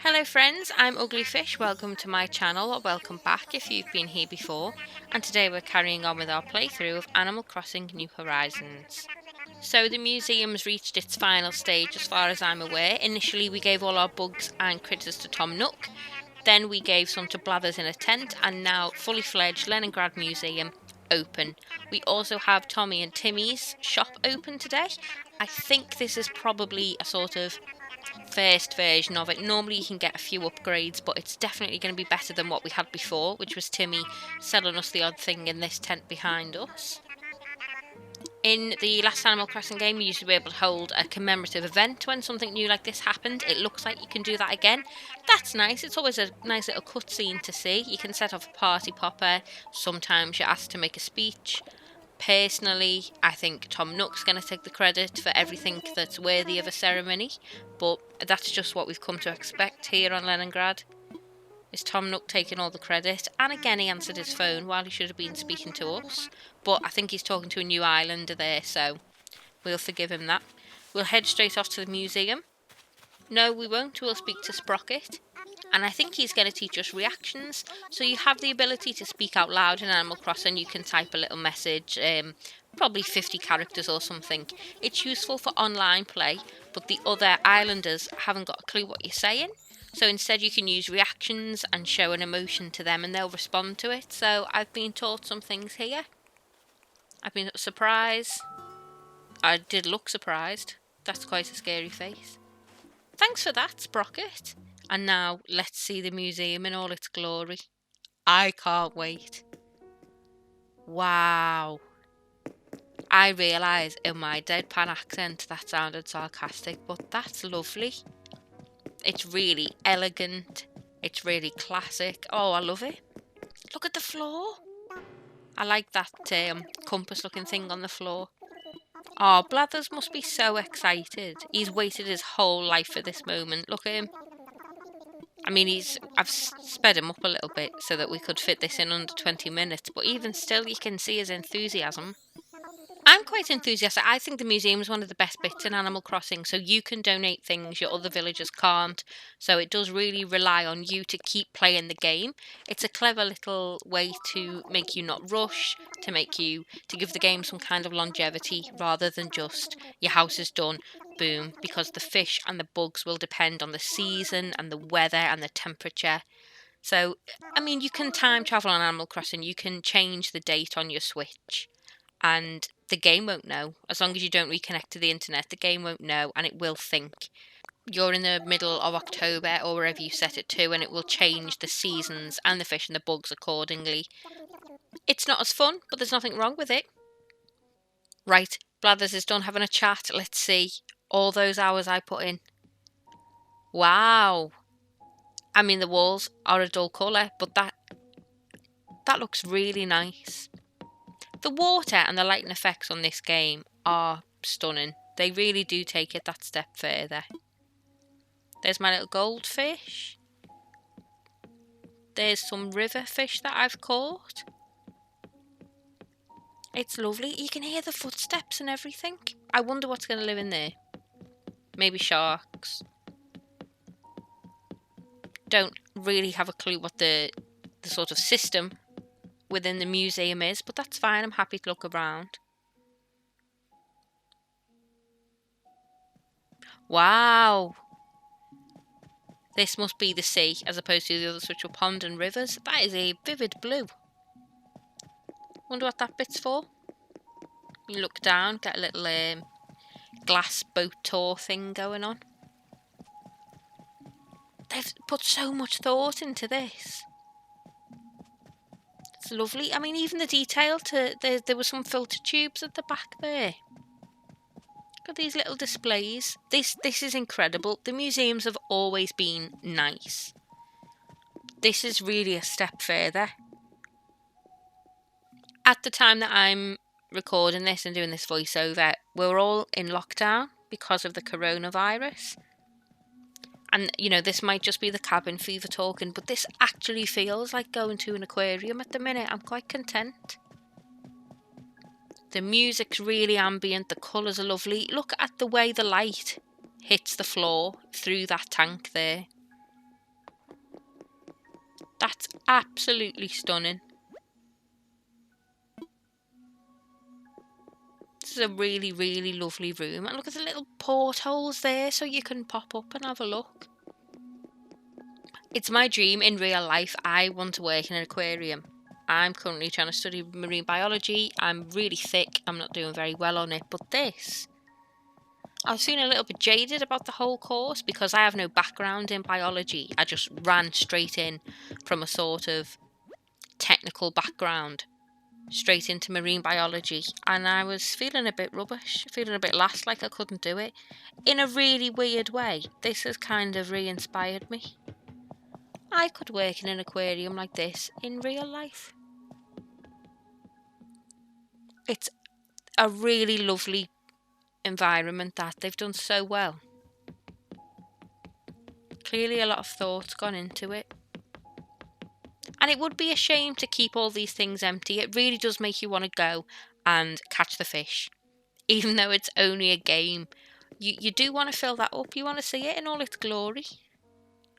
Hello friends, I'm Ugly Fish. Welcome to my channel, or welcome back if you've been here before. And today we're carrying on with our playthrough of Animal Crossing New Horizons. So the museum's reached its final stage as far as I'm aware. Initially we gave all our bugs and critters to Tom Nook, then we gave some to Blathers in a tent, and now fully fledged Leningrad Museum open. We also have Tommy and Timmy's shop open today. I think this is probably a sort of first version of it. Normally you can get a few upgrades, but it's definitely going to be better than what we had before, which was Timmy selling us the odd thing in this tent behind us. In the last Animal Crossing game, you used to be able to hold a commemorative event when something new like this happened. It looks like you can do that again. That's nice. It's always a nice little cutscene to see. You can set off a party popper. Sometimes you're asked to make a speech. Personally, I think Tom Nook's going to take the credit for everything that's worthy of a ceremony, but that's just what we've come to expect here on Leningrad. Is Tom Nook taking all the credit? And again, he answered his phone while he should have been speaking to us, but I think he's talking to a new islander there, so we'll forgive him that. We'll head straight off to the museum. No, we won't. We'll speak to Sprocket. And I think he's going to teach us reactions. So you have the ability to speak out loud in Animal Crossing. You can type a little message, probably 50 characters or something. It's useful for online play, but the other islanders haven't got a clue what you're saying. So instead you can use reactions and show an emotion to them and they'll respond to it. So I've been taught some things here. I've been surprised. I did look surprised. That's quite a scary face. Thanks for that, Sprocket. And now let's see the museum in all its glory. I can't wait. Wow. I realise in my deadpan accent that sounded sarcastic, but that's lovely. It's really elegant. It's really classic. Oh, I love it. Look at the floor. I like that compass looking thing on the floor. Oh, Blathers must be so excited. He's waited his whole life for this moment. Look at him. I mean, I've sped him up a little bit so that we could fit this in under 20 minutes, but even still you can see his enthusiasm. I'm quite enthusiastic. I think the museum is one of the best bits in Animal Crossing, so you can donate things your other villagers can't, so it does really rely on you to keep playing the game. It's a clever little way to make you not rush, to give the game some kind of longevity, rather than just your house is done, boom, because the fish and the bugs will depend on the season and the weather and the temperature. So, I mean, you can time travel on Animal Crossing, you can change the date on your Switch, and the game won't know. As long as you don't reconnect to the internet, the game won't know, and it will think you're in the middle of October or wherever you set it to, and it will change the seasons and the fish and the bugs accordingly. It's not as fun, but there's nothing wrong with it. Right, Blathers is done having a chat. Let's see all those hours I put in. Wow. I mean, the walls are a dull colour, but that looks really nice. The water and the lighting effects on this game are stunning. They really do take it that step further. There's my little goldfish. There's some river fish that I've caught. It's lovely. You can hear the footsteps and everything. I wonder what's going to live in there. Maybe sharks. Don't really have a clue what the sort of system within the museum is, but that's fine. I'm happy to look around. Wow. This must be the sea as opposed to the others which were pond and rivers. That is a vivid blue. Wonder what that bit's for. You look down, get a little glass boat tour thing going on. They've put so much thought into this. It's lovely. I mean, even the detail there were some filter tubes at the back there. Got these little displays. This is incredible. The museums have always been nice. This is really a step further. At the time that I'm recording this and doing this voiceover, we're all in lockdown because of the coronavirus. And, you know, this might just be the cabin fever talking, but this actually feels like going to an aquarium at the minute. I'm quite content. The music's really ambient, the colours are lovely. Look at the way the light hits the floor through that tank there. That's absolutely stunning. This is a really, really lovely room. And look at the little portholes there so you can pop up and have a look. It's my dream in real life. I want to work in an aquarium. I'm currently trying to study marine biology. I'm really thick. I'm not doing very well on it. But this, I was feeling a little bit jaded about the whole course because I have no background in biology. I just ran straight in from a sort of technical background straight into marine biology, and I was feeling a bit rubbish, feeling a bit lost, like I couldn't do it. In a really weird way, this has kind of re-inspired me. I could work in an aquarium like this in real life. It's a really lovely environment that they've done so well. Clearly a lot of thought's gone into it. And it would be a shame to keep all these things empty. It really does make you want to go and catch the fish. Even though it's only a game, you do want to fill that up. You want to see it in all its glory.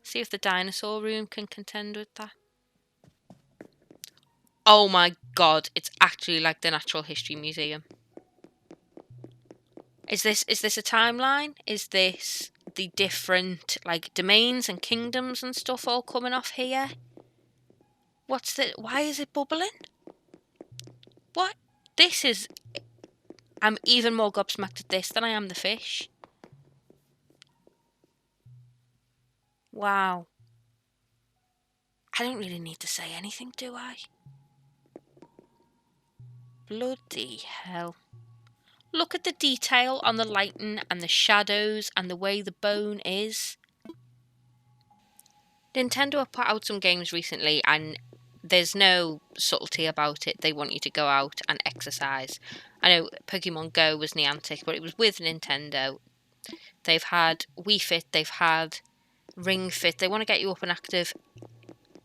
See if the dinosaur room can contend with that. Oh my god, it's actually like the Natural History Museum. Is this a timeline? Is this the different like domains and kingdoms and stuff all coming off here? Why is it bubbling? What? I'm even more gobsmacked at this than I am the fish. Wow. I don't really need to say anything, do I? Bloody hell. Look at the detail on the lighting and the shadows and the way the bone is. Nintendo have put out some games recently and there's no subtlety about it. They want you to go out and exercise. I know Pokemon Go was Niantic, but it was with Nintendo. They've had Wii Fit, they've had Ring Fit. They want to get you up and active.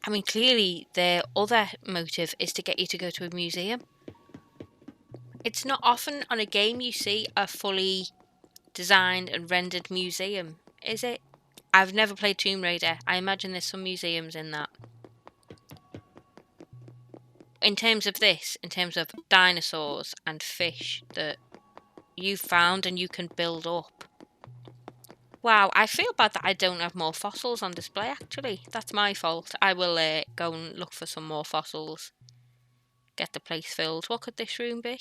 I mean, clearly their other motive is to get you to go to a museum. It's not often on a game you see a fully designed and rendered museum, is it? I've never played Tomb Raider. I imagine there's some museums in that. In terms of this, in terms of dinosaurs and fish that you've found and you can build up. Wow, I feel bad that I don't have more fossils on display, actually. That's my fault. I will go and look for some more fossils. Get the place filled. What could this room be?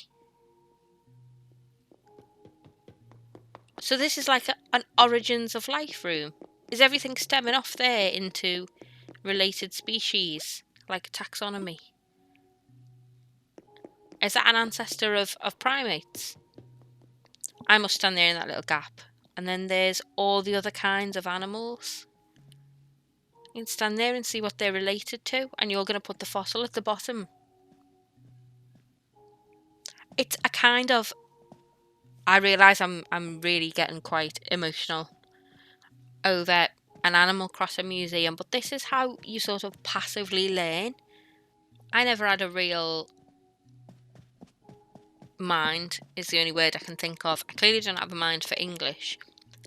So this is like an origins of life room. Is everything stemming off there into related species, like taxonomy? Is that an ancestor of primates? I must stand there in that little gap. And then there's all the other kinds of animals. You can stand there and see what they're related to, and you're going to put the fossil at the bottom. It's a kind of... I realise I'm really getting quite emotional over an Animal Crossing museum, but this is how you sort of passively learn. I never had a real mind, is the only word I can think of. I clearly don't have a mind for English.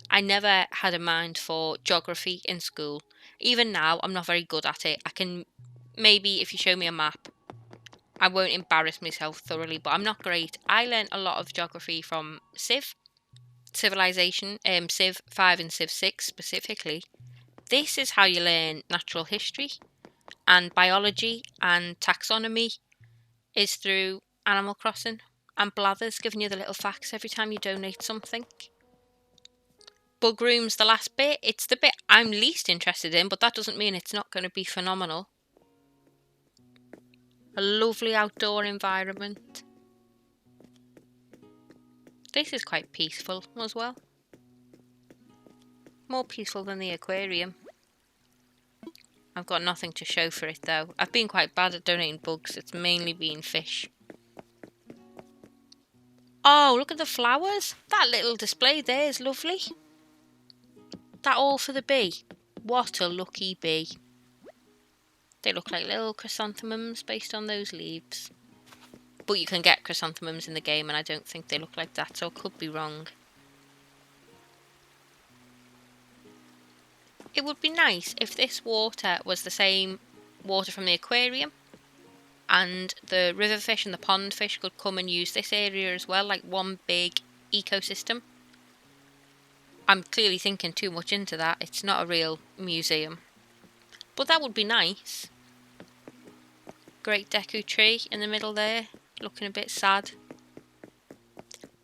I never had a mind for geography in school. Even now, I'm not very good at it. I can, maybe if you show me a map, I won't embarrass myself thoroughly, but I'm not great. I learned a lot of geography from Civ, Civilization, Civ 5 and Civ 6 specifically. This is how you learn natural history and biology and taxonomy, is through Animal Crossing, and Blathers giving you the little facts every time you donate something. Bug Room's the last bit. It's the bit I'm least interested in, but that doesn't mean it's not going to be phenomenal. A lovely outdoor environment. This is quite peaceful as well. More peaceful than the aquarium. I've got nothing to show for it though. I've been quite bad at donating bugs. It's mainly been fish. Oh, look at the flowers. That little display there is lovely. That all for the bee. What a lucky bee. They look like little chrysanthemums based on those leaves. But you can get chrysanthemums in the game and I don't think they look like that, so I could be wrong. It would be nice if this water was the same water from the aquarium, and the river fish and the pond fish could come and use this area as well, like one big ecosystem. I'm clearly thinking too much into that. It's not a real museum. But that would be nice. Great Deku tree in the middle there, looking a bit sad.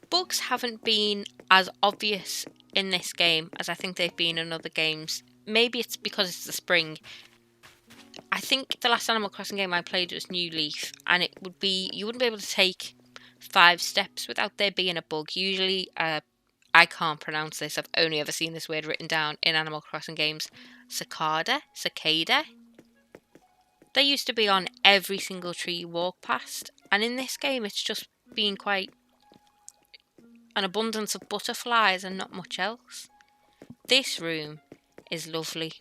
Bugs haven't been as obvious in this game as I think they've been in other games. Maybe it's because it's the spring. I think the last Animal Crossing game I played was New Leaf, and you wouldn't be able to take 5 steps without there being a bug. Usually, I can't pronounce this. I've only ever seen this word written down in Animal Crossing games. Cicada? They used to be on every single tree you walk past, and in this game it's just been quite an abundance of butterflies and not much else. This room is lovely.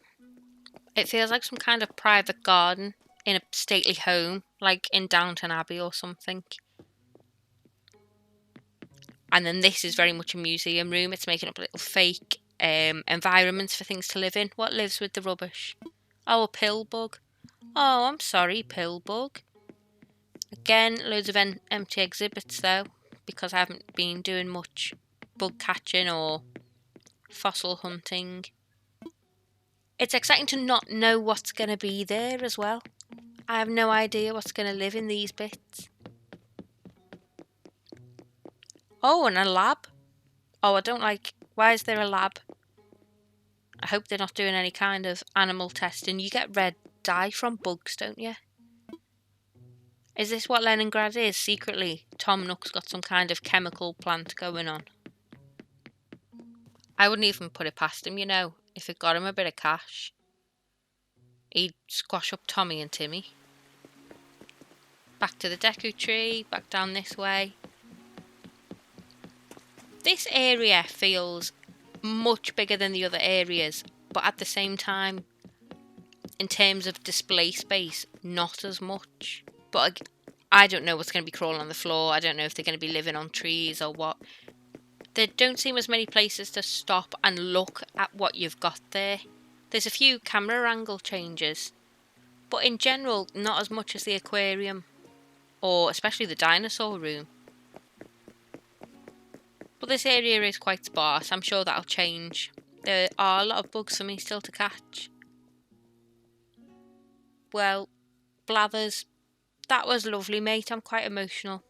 It feels like some kind of private garden in a stately home, like in Downton Abbey or something. And then this is very much a museum room. It's making up little fake environments for things to live in. What lives with the rubbish? Oh, a pill bug. Oh, I'm sorry, pill bug. Again, loads of empty exhibits though, because I haven't been doing much bug catching or fossil hunting. It's exciting to not know what's going to be there as well. I have no idea what's going to live in these bits. Oh, and a lab. Oh, I don't like... Why is there a lab? I hope they're not doing any kind of animal testing. You get red dye from bugs, don't you? Is this what Leningrad is, secretly? Tom Nook's got some kind of chemical plant going on. I wouldn't even put it past him, you know. If it got him a bit of cash, he'd squash up Tommy and Timmy. Back to the Deku tree, back down this way. This area feels much bigger than the other areas, but at the same time, in terms of display space, not as much. But I don't know what's going to be crawling on the floor. I don't know if they're going to be living on trees or what. There don't seem as many places to stop and look at what you've got there. There's a few camera angle changes, but in general, not as much as the aquarium, or especially the dinosaur room. But this area is quite sparse. I'm sure that'll change. There are a lot of bugs for me still to catch. Well, Blathers, that was lovely, mate. I'm quite emotional.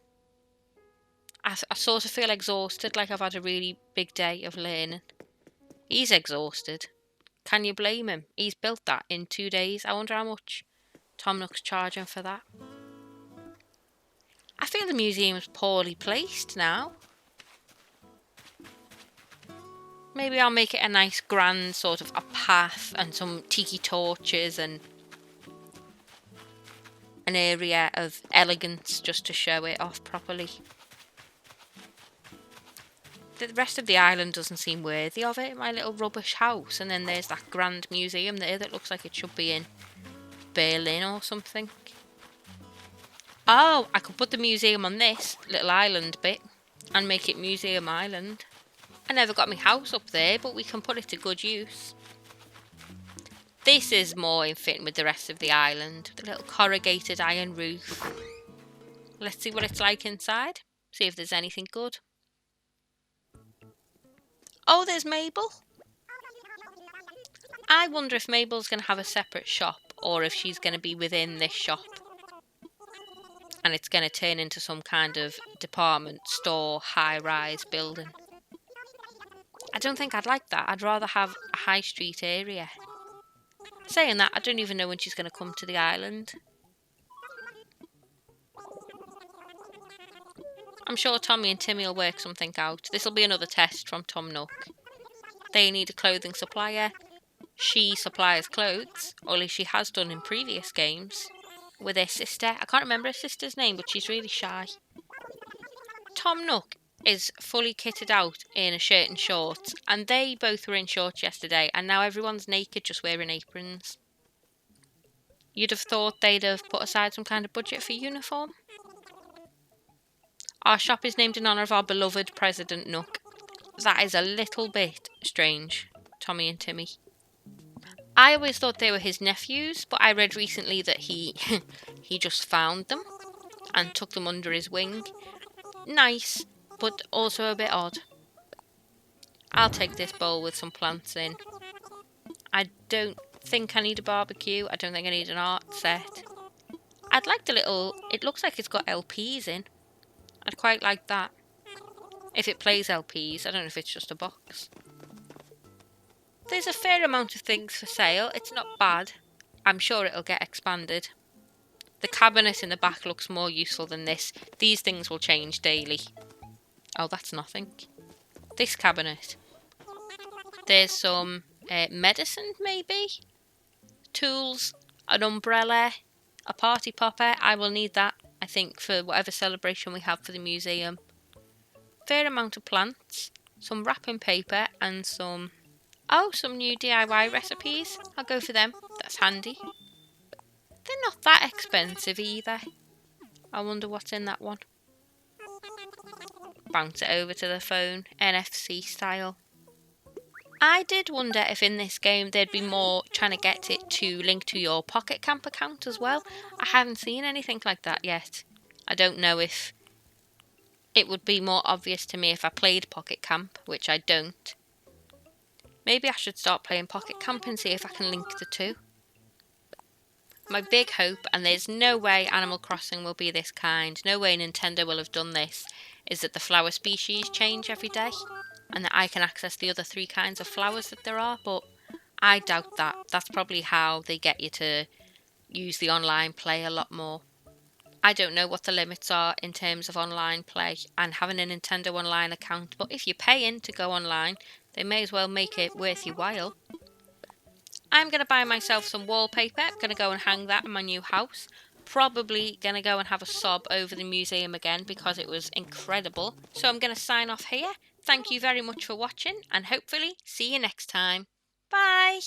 I sort of feel exhausted, like I've had a really big day of learning. He's exhausted. Can you blame him? He's built that in 2 days. I wonder how much Tom Nook's charging for that. I feel the museum's poorly placed now. Maybe I'll make it a nice grand sort of a path and some tiki torches and an area of elegance just to show it off properly. The rest of the island doesn't seem worthy of it. My little rubbish house, and then there's that grand museum there that looks like it should be in Berlin or something. Oh, I could put the museum on this little island bit and make it Museum Island. I never got my house up there, but we can put it to good use. This is more in fitting with the rest of the island. The little corrugated iron roof. Let's see what it's like inside. See if there's anything good. Oh, there's Mabel. I wonder if Mabel's going to have a separate shop, or if she's going to be within this shop. And it's going to turn into some kind of department store, high-rise building. I don't think I'd like that. I'd rather have a high street area. Saying that, I don't even know when she's going to come to the island. I'm sure Tommy and Timmy will work something out. This will be another test from Tom Nook. They need a clothing supplier. She supplies clothes, or at least she has done in previous games, with her sister. I can't remember her sister's name, but she's really shy. Tom Nook is fully kitted out in a shirt and shorts, and they both were in shorts yesterday, and now everyone's naked just wearing aprons. You'd have thought they'd have put aside some kind of budget for uniform. Our shop is named in honour of our beloved President Nook. That is a little bit strange, Tommy and Timmy. I always thought they were his nephews, but I read recently that he he just found them and took them under his wing. Nice, but also a bit odd. I'll take this bowl with some plants in. I don't think I need a barbecue. I don't think I need an art set. I'd like the little... It looks like it's got LPs in. I'd quite like that. If it plays LPs, I don't know if it's just a box. There's a fair amount of things for sale. It's not bad. I'm sure it'll get expanded. The cabinet in the back looks more useful than this. These things will change daily. Oh, that's nothing. This cabinet. There's some medicine, maybe? Tools, an umbrella, a party popper. I will need that, I think, for whatever celebration we have for the museum. Fair amount of plants, some wrapping paper and some... Oh, some new DIY recipes. I'll go for them. That's handy. They're not that expensive either. I wonder what's in that one. Bounce it over to the phone, NFC style. I did wonder if in this game there'd be more trying to get it to link to your Pocket Camp account as well. I haven't seen anything like that yet. I don't know if it would be more obvious to me if I played Pocket Camp, which I don't. Maybe I should start playing Pocket Camp and see if I can link the two. My big hope, and there's no way Animal Crossing will be this kind, no way Nintendo will have done this, is that the flower species change every day and that I can access the other 3 kinds of flowers that there are, but I doubt that. That's probably how they get you to use the online play a lot more. I don't know what the limits are in terms of online play and having a Nintendo Online account, but if you're paying to go online, they may as well make it worth your while. I'm going to buy myself some wallpaper. I'm going to go and hang that in my new house. Probably going to go and have a sob over the museum again because it was incredible. So I'm going to sign off here. Thank you very much for watching and hopefully see you next time. Bye!